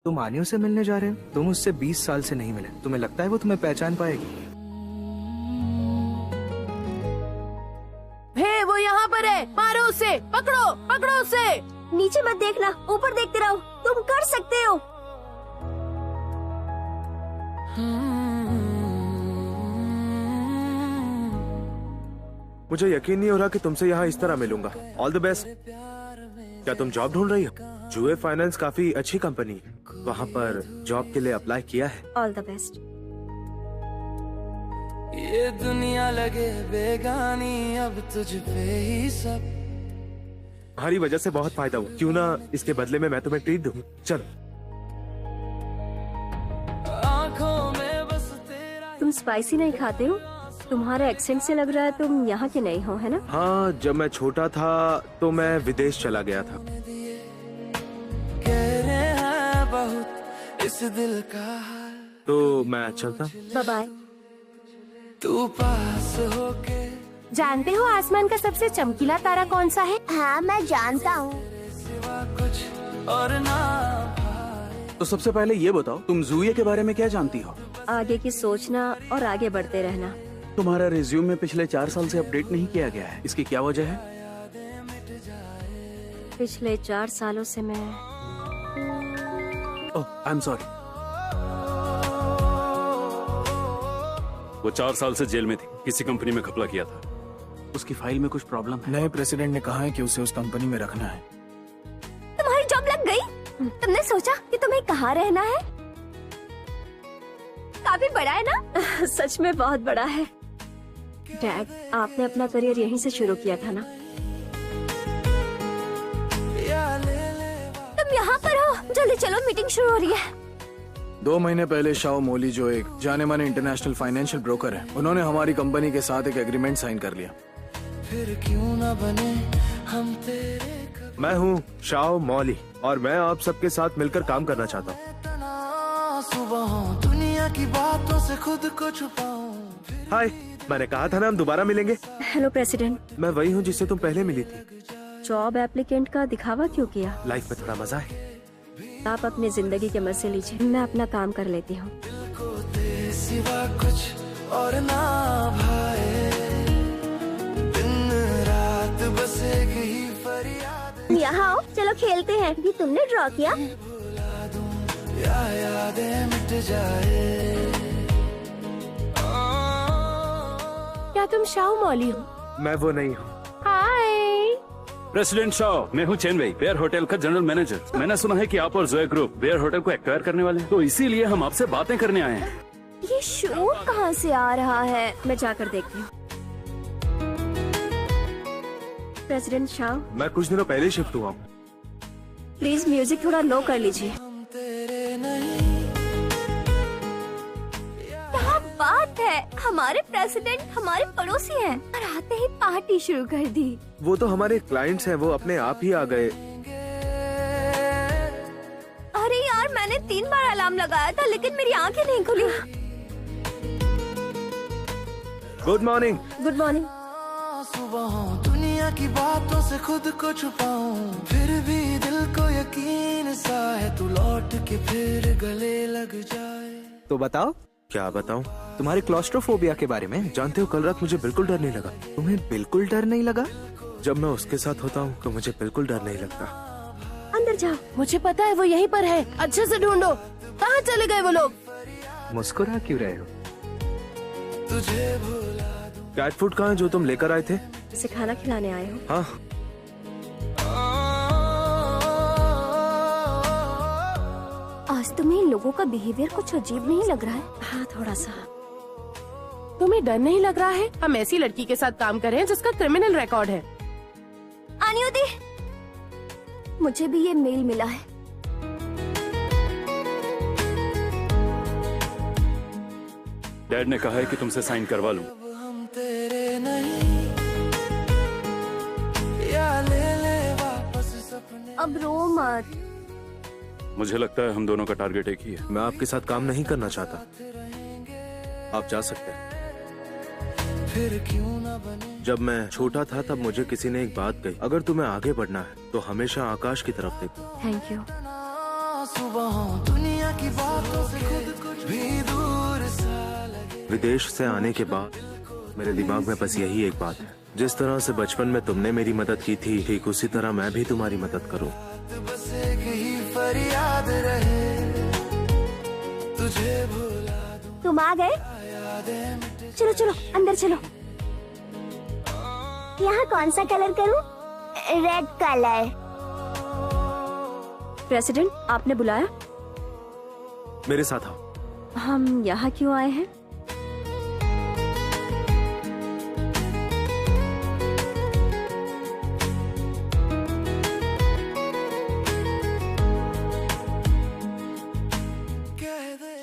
तुम आनियों से मिलने जा रहे हो? तुम उससे 20 साल से नहीं मिले, तुम्हें लगता है वो तुम्हें पहचान पाएगी? हे, वो यहाँ पर है, मारो उसे, पकड़ो पकड़ो उसे। नीचे मत देखना, ऊपर देखते रहो, तुम कर सकते हो। मुझे यकीन नहीं हो रहा कि तुमसे यहाँ इस तरह मिलूंगा। All the best. क्या तुम जॉब ढूंढ रही हो? जुए फाइनेंस काफी अच्छी कंपनी है, वहाँ पर जॉब के लिए अप्लाई किया है। All the best. ये दुनिया लगे बेगानी, अब तुझ पे ही सब। तुम्हारी वजह से बहुत फायदा हुआ, क्यों ना इसके बदले में मैं तुम्हें ट्रीट दूं? चलो। आँखों में बस तेरा। तुम स्पाइसी नहीं खाते हो? तुम्हारे एक्सेंट से लग रहा है तुम यहाँ के नहीं हो, है ना? हाँ, जब मैं छोटा था तो मैं विदेश चला गया था। कह रहे हैं बहुत इस दिल का हाल, तो मैं चलता। Bye bye. तू पास होके। जानते हो आसमान का सबसे चमकीला तारा कौन सा है? हाँ, मैं जानता हूँ। सिवा कुछ और ना भाई। तो सबसे पहले ये बताओ, तुम जुए के बारे में क्या जानती हो? आगे की सोचना और आगे बढ़ते रहना। तुम्हारा रिज्यूम में पिछले 4 साल से अपडेट नहीं किया गया है, इसकी क्या वजह है? पिछले 4 सालों से मैं। ओह, आई एम सॉरी। वो 4 साल से जेल में थी, किसी कंपनी में घपला किया था। उसकी फाइल में कुछ प्रॉब्लम है। नए प्रेसिडेंट ने कहा है कि उसे उस कंपनी में रखना है। तुम्हारी जॉब लग गई? तुमने सोचा कि तुम्हें कहाँ रहना है? काफी बड़ा है ना? सच में बहुत बड़ा है। डैड, आपने अपना करियर यहीं से शुरू किया था ना? तुम यहाँ पर हो? जल्दी चलो, मीटिंग शुरू हो रही है। 2 महीने पहले शाओ मोली, जो एक जाने माने इंटरनेशनल फाइनेंशियल ब्रोकर है, उन्होंने हमारी कंपनी के साथ एक एग्रीमेंट साइन कर लिया। फिर क्यों ना बने हम तेरे। मैं हूँ शाओ मौली और मैं आप सबके साथ मिलकर काम करना चाहता हूँ। सुबह दुनिया की बातों से खुद को छुपाऊं। हाय, मैंने कहा था ना हम दोबारा मिलेंगे। Hello president. मैं वही हूँ जिससे तुम पहले मिली थी। जॉब एप्लीकेंट का दिखावा क्यों किया? लाइफ में थोड़ा मजा है। आप अपनी जिंदगी के मजे लीजिए, मैं अपना काम कर लेती हूँ। को तेरे सिवा कुछ और ना भाए, दिन रात बस एक ही फरियाद। यहाँ आओ, चलो खेलते हैं। ये तुमने ड्रॉ किया? भुला दूं या यादें मिट जाए। क्या तुम शाओ मौली हो? मैं वो नहीं हूँ। हाय। प्रेसिडेंट शाओ, मैं हूँ चेन वई, बेयर होटल का जनरल मैनेजर। मैंने सुना है कि आप और जोया ग्रुप बेयर होटल को एक्वायर करने वाले हैं, तो इसीलिए हम आपसे बातें करने आए हैं। ये शोर कहाँ से आ रहा है? मैं जाकर देखती हूँ। प्रेसिडेंट शाह, मैं कुछ दिनों पहले शिफ्ट हुआ हूँ। प्लीज म्यूजिक थोड़ा लो कर लीजिए। हम तेरे नहीं। क्या बात है, हमारे प्रेसिडेंट हमारे पड़ोसी हैं और आते ही पार्टी शुरू कर दी। वो तो हमारे क्लाइंट्स हैं, वो अपने आप ही आ गए। अरे यार, मैंने 3 बार अलार्म लगाया था लेकिन मेरी आंखें नहीं खुली। Good morning. Good morning. सुबह दुनिया की बातों से खुद को छुपाऊं, फिर भी दिल को यकीन सा है तू लौट के फिर गले लग जाए। तो बताओ। क्या बताऊं? तुम्हारे क्लॉस्ट्रोफोबिया के बारे में। जानते हो, कल रात मुझे बिल्कुल डर नहीं लगा। तुम्हें बिल्कुल डर नहीं लगा? जब मैं उसके साथ होता हूँ तो मुझे बिल्कुल डर नहीं लगता। अंदर जाओ। मुझे पता है वो यहीं पर है, अच्छे से ढूंढो। कहाँ चले गए वो लोग? मुस्कुरा क्यों रहे हो? तुझे भुला दूं। कैट फूड कहाँ है जो तुम लेकर आए थे? इसे खाना खिलाने आए हो? हाँ। आज तुम्हें इन लोगों का बिहेवियर कुछ अजीब नहीं लग रहा है? हाँ, थोड़ा सा। तुम्हें डर नहीं लग रहा है? हम ऐसी लड़की के साथ काम कर रहे हैं जिसका क्रिमिनल रिकॉर्ड है। आनियोदी, मुझे भी ये मेल मिला है। डैड ने कहा है कि तुमसे साइन करवा लूं। अब हम तेरे नहीं, या ले ले वापस सपने। अब रो मत। मुझे लगता है हम दोनों का टारगेट एक ही है। मैं आपके साथ काम नहीं करना चाहता। आप जा सकते हैं। फिर क्यों ना बने। जब मैं छोटा था तब मुझे किसी ने एक बात कही, अगर तुम्हें आगे बढ़ना है तो हमेशा आकाश की तरफ देखो। Thank you. सुबह दुनिया की बातों से खुद कुछ भी दूर सा लगे। विदेश से आने के बाद मेरे दिमाग में बस यही एक बात है, जिस तरह से बचपन में तुमने मेरी मदद की थी, ठीक उसी तरह मैं भी तुम्हारी मदद करूं। बस एक ही फरियाद रहे, तुझे भुला दूं। तुम आ गए? चलो चलो अंदर चलो। यहाँ कौन सा कलर करूं? Red colour. प्रेसिडेंट, आपने बुलाया? मेरे साथ आओ। हम यहाँ क्यों आए हैं?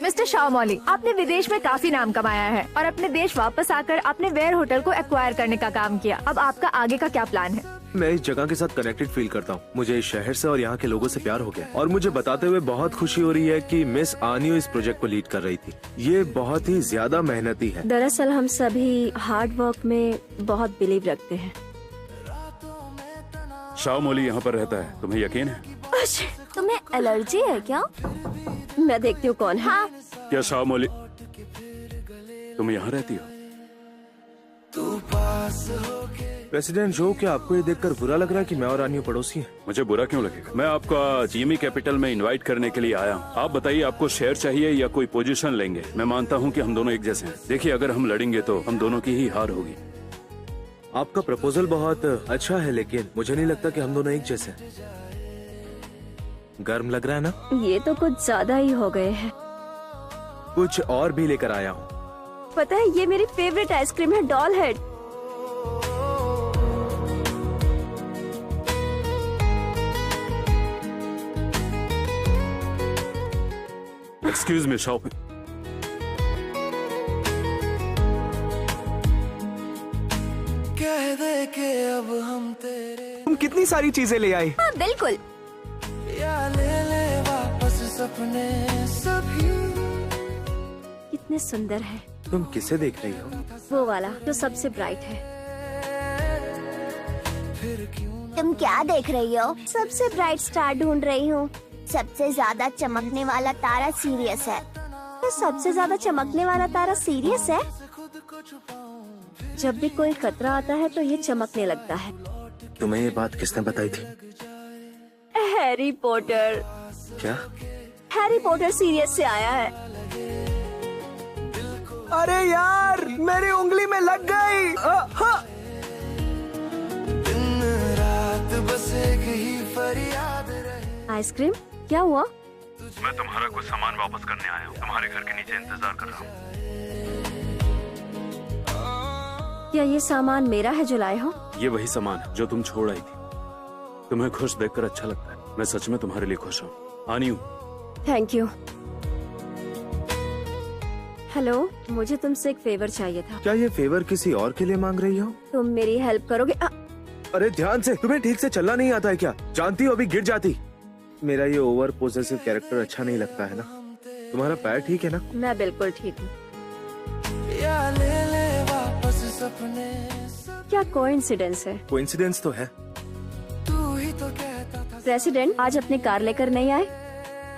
मिस्टर शाह मौली, आपने विदेश में काफी नाम कमाया है और अपने देश वापस आकर आपने वेयर होटल को एक्वायर करने का काम किया। अब आपका आगे का क्या प्लान है? मैं इस जगह के साथ कनेक्टेड फील करता हूँ। मुझे इस शहर से और यहाँ के लोगों से प्यार हो गया और मुझे बताते हुए बहुत खुशी हो रही है कि मिस आनियो इस प्रोजेक्ट को लीड कर रही थी। ये बहुत ही ज्यादा मेहनती है। दरअसल हम सभी हार्ड वर्क में बहुत बिलीव रखते हैं। शाह मौली यहाँ पर रहता है, तुम्हें यकीन है? तुम्हें एलर्जी है क्या? मैं देखती हूँ कौन है। हाँ। क्या शाह मौली तुम यहाँ रहती हो? प्रेसिडेंट जो, क्या आपको ये देखकर बुरा लग रहा है कि मैं और आनियो पड़ोसी हैं? मुझे बुरा क्यों लगेगा? मैं आपका जीमी कैपिटल में इनवाइट करने के लिए आया हूँ। आप बताइए, आपको शेयर चाहिए या कोई पोजीशन लेंगे? मैं मानता हूँ कि हम दोनों एक जैसे हैं। देखिए, अगर हम लड़ेंगे तो हम दोनों की ही हार होगी। आपका प्रपोजल बहुत अच्छा है, लेकिन मुझे नहीं लगता कि हम दोनों एक जैसे हैं। गर्म लग रहा है ना? ये तो कुछ ज्यादा ही हो गए हैं। कुछ और भी लेकर आया हूँ। पता है, ये मेरी फेवरेट आइसक्रीम है, doll head. Excuse me Shah. कह दे के अब हम तेरे, तुम कितनी सारी चीजें ले आई। हाँ बिल्कुल। या ले ले वापस सपने सभी। कितने सुंदर है। तुम किसे देख रही हो? वो वाला जो सबसे ब्राइट है। फिर क्यों तुम क्या देख रही हो? सबसे ब्राइट स्टार ढूंढ रही हूँ। सबसे ज्यादा चमकने वाला तारा सीरियस है। तो सबसे ज्यादा चमकने वाला तारा सीरियस है। जब भी कोई खतरा आता है तो ये चमकने लगता है। तुम्हें ये बात किसने बताई थी? Harry Potter. क्या? हैरी पॉटर सीरियस से आया है। अरे यार, मेरी उंगली में लग गई। दिन रात बस एक ही फरियाद रहे। आइसक्रीम, क्या हुआ? मैं तुम्हारा कुछ सामान वापस करने आया हूँ। तुम्हारे घर के नीचे इंतजार कर रहा हूँ। क्या ये सामान मेरा है जो लाए हो? ये वही सामान है जो तुम छोड़ आई थी। तुम्हें खुश देखकर अच्छा लगता है। मैं सच में तुम्हारे लिए खुश हूँ। आनियो। Thank you. हेलो, मुझे तुमसे एक फेवर चाहिए था। क्या ये फेवर किसी और के लिए मांग रही हो? तुम मेरी हेल्प करोगे? अरे ध्यान से, तुम्हें ठीक से चलना नहीं आता है क्या? जानती हो अभी गिर जाती। मेरा ये ओवर पोजेसिव कैरेक्टर अच्छा नहीं लगता है ना? तुम्हारा पैर ठीक है ना? मैं बिल्कुल ठीक हूँ। या ले ले वापस सपने। क्या कोइंसिडेंस है? कोइंसिडेंस तो है। तू ही तो कहता था। प्रेसिडेंट, आज अपनी कार लेकर नहीं आए?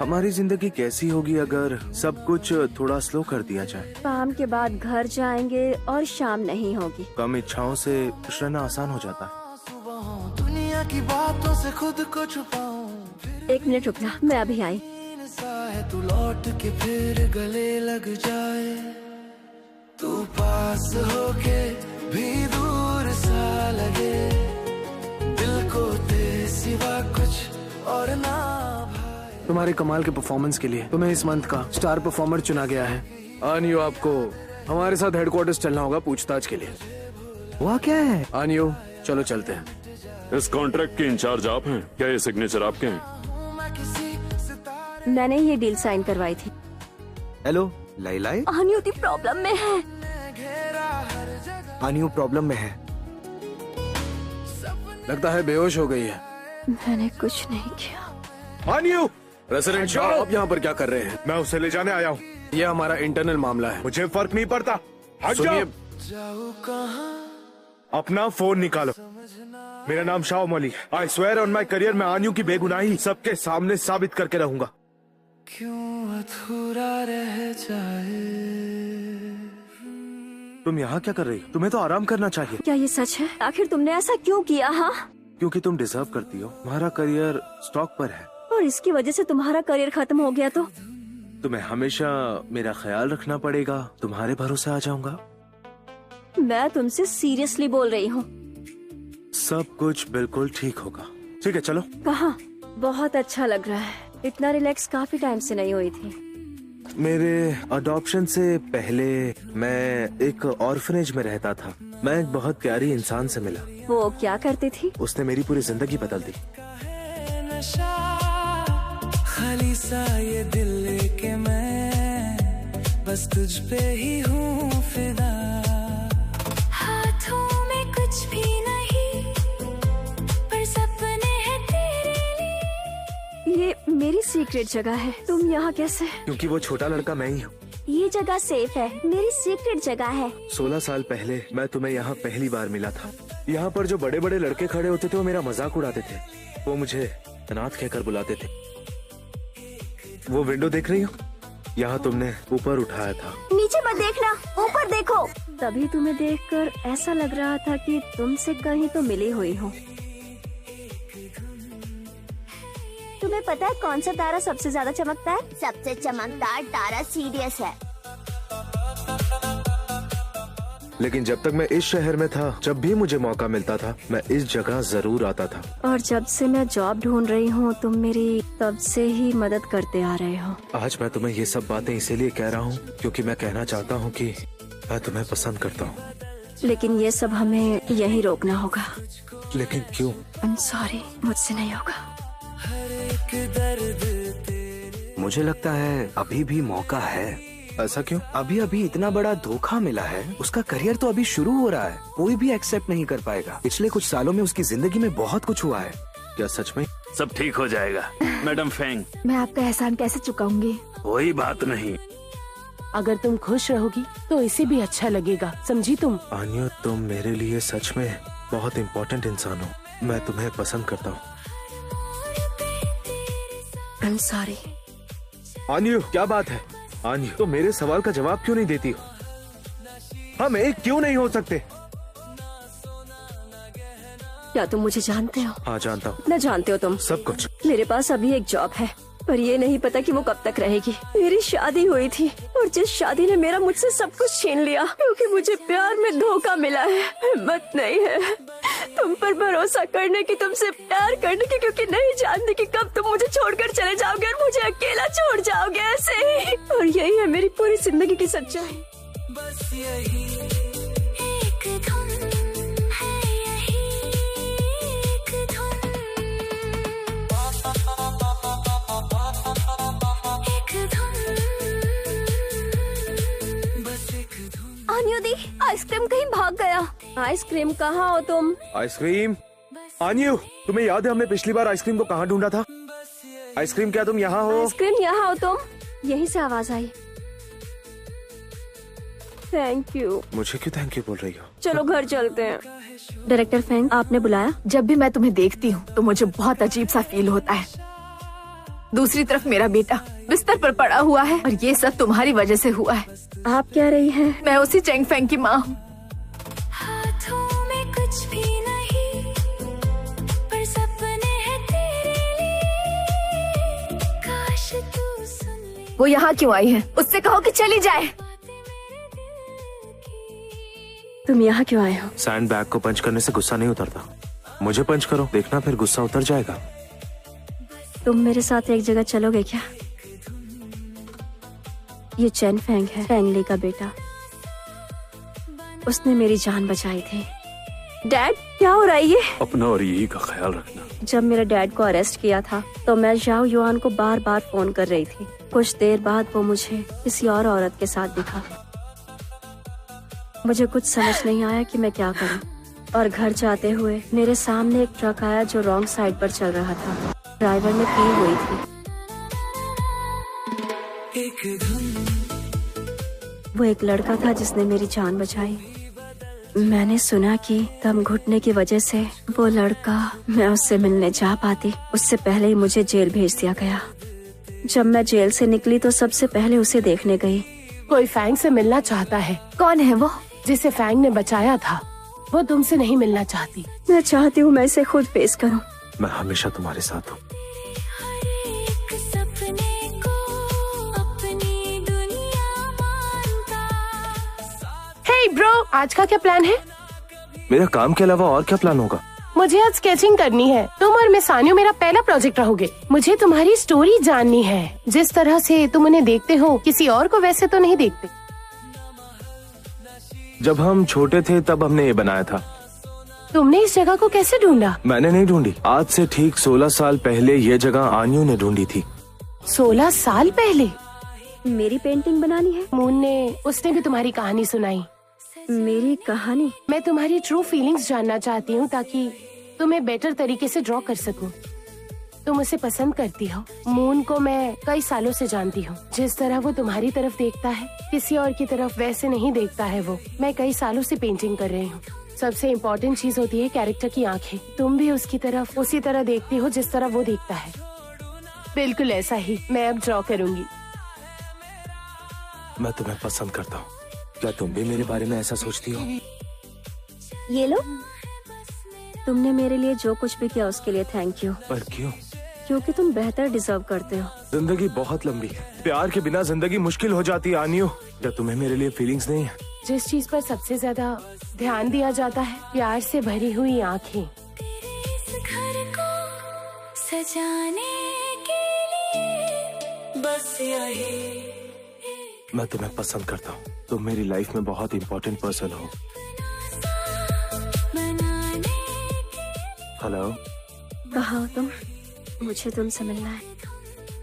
हमारी जिंदगी कैसी होगी अगर सब कुछ थोड़ा स्लो कर दिया जाए? काम के बाद घर जाएंगे और शाम नहीं होगी। कम इच्छाओं से खुश रहना आसान हो जाता है। सुबह दुनिया की बातों से खुद को छुपाऊं। एक मिनट रुकना, मैं अभी आई। सा है तू लौट के फिर गले लग जाए। तू पास होके भी दूर सा लगे। दिल को तेरे सिवा कुछ और ना भाए। तुम्हारे कमाल के परफॉर्मेंस के लिए तुम्हें इस मंथ का स्टार परफॉर्मर चुना गया है। आनियो, आपको हमारे साथ हेडक्वार्टर्स चलना होगा पूछताछ के लिए। वहाँ क्या है? आनियो, चलो चलते हैं। इस कॉन्ट्रैक्ट के इंचार्ज आप हैं क्या? ये सिग्नेचर आपके हैं? मैंने ये डील साइन करवाई थी। हेलो लाइलाई। आनियो प्रॉब्लम में है। आनियो प्रॉब्लम में है। लगता है बेहोश हो गई है। मैंने कुछ नहीं किया। आनियो! प्रेसिडेंट शाह, आप यहाँ पर क्या कर रहे हैं? मैं उसे ले जाने आया हूँ। ये हमारा इंटरनल मामला है। मुझे फर्क नहीं पड़ता। हट सुनिए, जाओ। अपना फोन निकालो। मेरा नाम शाह मौली है। I swear on my career, मैं आनियो की बेगुनाही सबके सामने साबित करके रहूंगा। क्यों अधूरा रह जाए। तुम यहाँ क्या कर रही हो? तुम्हें तो आराम करना चाहिए। क्या ये सच है? आखिर तुमने ऐसा क्यों किया? हाँ, क्योंकि तुम डिजर्व करती हो। तुम्हारा करियर स्टॉक पर है और इसकी वजह से तुम्हारा करियर खत्म हो गया तो तुम्हें हमेशा मेरा ख्याल रखना पड़ेगा। तुम्हारे भरोसे आ जाऊंगा। मैं तुमसे सीरियसली बोल रही हूँ। सब कुछ बिल्कुल ठीक होगा। ठीक है, चलो। कहाँ? बहुत अच्छा लग रहा है। इतना रिलैक्स काफी टाइम से नहीं हुई थी। मेरे अडॉप्शन से पहले मैं एक ऑर्फनेज में रहता था। मैं एक बहुत प्यारी इंसान से मिला। वो क्या करती थी? उसने मेरी पूरी जिंदगी बदल दी। खाली सा ये दिल के मैं बस तुझ पे ही हूँ फिदा। हाथों में कुछ भी नहीं पर सपने हैं तेरे लिए। ये मेरी सीक्रेट जगह है। तुम यहाँ कैसे? क्योंकि वो छोटा लड़का मैं ही हूँ। ये जगह सेफ है। मेरी सीक्रेट जगह है। 16 साल पहले मैं तुम्हें यहाँ पहली बार मिला था। यहाँ पर जो बड़े बड़े लड़के खड़े होते थे वो मेरा मजाक उड़ाते थे। वो मुझे अनाथ कहकर बुलाते थे। वो विंडो देख रही हो? यहाँ तुमने ऊपर उठाया था। नीचे मत देखना, ऊपर देखो। तभी तुम्हें देखकर ऐसा लग रहा था कि तुमसे कहीं तो मिली हुई हो। तुम्हें पता है कौन सा तारा सबसे ज्यादा चमकता है? सबसे चमकदार तारा सीरियस है। लेकिन जब तक मैं इस शहर में था, जब भी मुझे मौका मिलता था, मैं इस जगह जरूर आता था। और जब से मैं जॉब ढूंढ रही हूँ, तुम मेरी तब से ही मदद करते आ रहे हो। आज मैं तुम्हें ये सब बातें इसीलिए कह रहा हूँ क्योंकि मैं कहना चाहता हूँ कि मैं तुम्हें पसंद करता हूँ। लेकिन ये सब हमें यहीं रोकना होगा। लेकिन क्यों? I'm sorry, मुझसे नहीं होगा। मुझे लगता है अभी भी मौका है। ऐसा क्यों? अभी अभी इतना बड़ा धोखा मिला है। उसका करियर तो अभी शुरू हो रहा है। कोई भी एक्सेप्ट नहीं कर पाएगा। पिछले कुछ सालों में उसकी जिंदगी में बहुत कुछ हुआ है। क्या सच में? सब ठीक हो जाएगा मैडम फेंग। मैं आपका एहसान कैसे चुकाऊंगी? कोई बात नहीं। अगर तुम खुश रहोगी तो इसे भी अच्छा लगेगा, समझी तुम? आन्यू, तुम मेरे लिए सच में बहुत इम्पोर्टेंट इंसान हो। मैं तुम्हें पसंद करता हूँ। I'm sorry। आन्यू, क्या बात है? आन्यू, तो मेरे सवाल का जवाब क्यों नहीं देती हो? हम एक क्यों नहीं हो सकते? क्या तुम मुझे जानते हो? हाँ, जानता हूँ। न जानते हो तुम? सब कुछ। मेरे पास अभी एक जॉब है, पर ये नहीं पता कि वो कब तक रहेगी। मेरी शादी हुई थी और जिस शादी ने मेरा मुझसे सब कुछ छीन लिया क्योंकि मुझे प्यार में धोखा मिला है। हिम्मत नहीं है तुम पर भरोसा करने की, तुमसे प्यार करने की, क्योंकि नहीं जानती कि कब तुम मुझे छोड़कर चले जाओगे और मुझे अकेला छोड़ जाओगे ऐसे ही। और यही है मेरी पूरी जिंदगी की सच्चाई। बस यही एक धुन है, यही एक धुन, एक धुन, बस एक धुन। आन्यू दी, आइसक्रीम कहीं भाग गया। आइसक्रीम कहाँ हो तुम? आइसक्रीम? आन्यू, तुम्हें याद है हमने पिछली बार आइसक्रीम को कहाँ ढूंढा था? आइसक्रीम, क्या तुम यहाँ हो? आइसक्रीम यहाँ हो तुम? यहीं से आवाज आई। Thank you. मुझे क्यों थैंक यू बोल रही हो? चलो घर चलते हैं। डायरेक्टर फेंग, आपने बुलाया? जब भी मैं तुम्हें देखती हूँ तो मुझे बहुत अजीब सा फील होता है। दूसरी तरफ मेरा बेटा बिस्तर पर पड़ा हुआ है और ये सब तुम्हारी वजह से हुआ है। आप कह रही हैं? मैं उसी चेंग फेंग की माँ हूँ। हाथों में कुछ भी नहीं पर सपने हैं तेरे लिए। काश तू सुन ले। वो यहाँ क्यों आई है? उससे कहो कि चली जाए। तुम यहाँ क्यों आए हो? सैंड बैग को पंच करने से गुस्सा नहीं उतरता। मुझे पंच करो, देखना फिर गुस्सा उतर जाएगा। तुम मेरे साथ एक जगह चलोगे क्या? ये चेन फेंग है, फेंग ली का बेटा। उसने मेरी जान बचाई थी। डैड, क्या हो रहा है ये? अपना और यही का ख्याल रखना। जब मेरे डैड को अरेस्ट किया था तो मैं जाओ युआन को बार बार फोन कर रही थी। कुछ देर बाद वो मुझे किसी और औरत के साथ दिखा। मुझे कुछ समझ नहीं आया कि मैं क्या करूं। और घर जाते हुए मेरे सामने एक ट्रक आया जो रॉन्ग साइड पर चल रहा था। ड्राइवर ने पी हुई थी। वो एक लड़का था जिसने मेरी जान बचाई। मैंने सुना कि दम घुटने की वजह से वो लड़का, मैं उससे मिलने जा पाती उससे पहले ही मुझे जेल भेज दिया गया। जब मैं जेल से निकली तो सबसे पहले उसे देखने गई। कोई फैंग से मिलना चाहता है। कौन है वो? जिसे फैंग ने बचाया था। वो तुमसे नहीं मिलना चाहती। मैं चाहती हूँ मैं इसे खुद पेश करूँ। मैं हमेशा तुम्हारे साथ हूँ। हे ब्रो, आज का क्या प्लान है? मेरा काम के अलावा और क्या प्लान होगा? मुझे आज स्केचिंग करनी है। तुम और मिस सानियो मेरा पहला प्रोजेक्ट रहोगे। मुझे तुम्हारी स्टोरी जाननी है। जिस तरह से तुम उन्हें देखते हो, किसी और को वैसे तो नहीं देखते। जब हम छोटे थे तब हमने ये बनाया था। तुमने इस जगह को कैसे ढूंढा? मैंने नहीं ढूंढी। आज से ठीक 16 साल पहले ये जगह आनियो ने ढूंढी थी। 16 साल पहले? मेरी पेंटिंग बनानी है? मून ने, उसने भी तुम्हारी कहानी सुनाई। मेरी कहानी? मैं तुम्हारी ट्रू फीलिंग्स जानना चाहती हूँ ताकि तुम्हें बेटर तरीके से ड्रॉ कर सकूं। तुम उसे पसंद करती हो। मून को मैं कई सालों से जानती हूँ। जिस तरह वो तुम्हारी तरफ देखता है, किसी और की तरफ वैसे नहीं देखता है वो। मैं कई सालों से पेंटिंग कर रही हूँ। सबसे इम्पोर्टेंट चीज होती है कैरेक्टर की आंखें। तुम भी उसकी तरफ उसी तरह देखती हो जिस तरह वो देखता है। बिल्कुल ऐसा ही मैं अब ड्रॉ करूंगी। मैं तुम्हें पसंद करता हूँ। क्या तुम भी मेरे बारे में ऐसा सोचती हो? ये लो, तुमने मेरे लिए जो कुछ भी किया उसके लिए थैंक यू। पर क्यों? क्योंकि तुम बेहतर डिजर्व करते हो। जिंदगी बहुत लंबी है। प्यार के बिना जिंदगी मुश्किल हो जाती है आनियो। क्या तुम्हें मेरे लिए फीलिंग्स नहीं है? जिस चीज पर सबसे ज्यादा ध्यान दिया जाता है, प्यार से भरी हुई आँखें। सजाने के लिए बस यही। मैं तुम्हें पसंद करता हूँ। तुम मेरी लाइफ में बहुत इम्पोर्टेंट पर्सन हो। हेलो। कहाँ हो तुम? मुझे तुमसे मिलना है।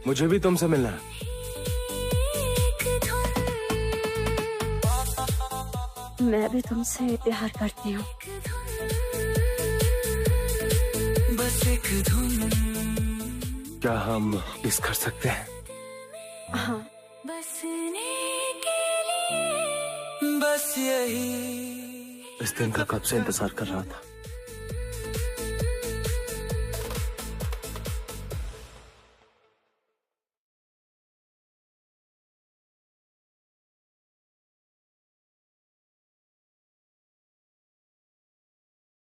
मुझे भी तुमसे मिलना है। मैं भी तुमसे प्यार करती हूँ। बस एक धुन। क्या हम किस कर सकते हैं? हाँ। बसने के लिए बस यही। इस दिन का कब से इंतजार कर रहा था।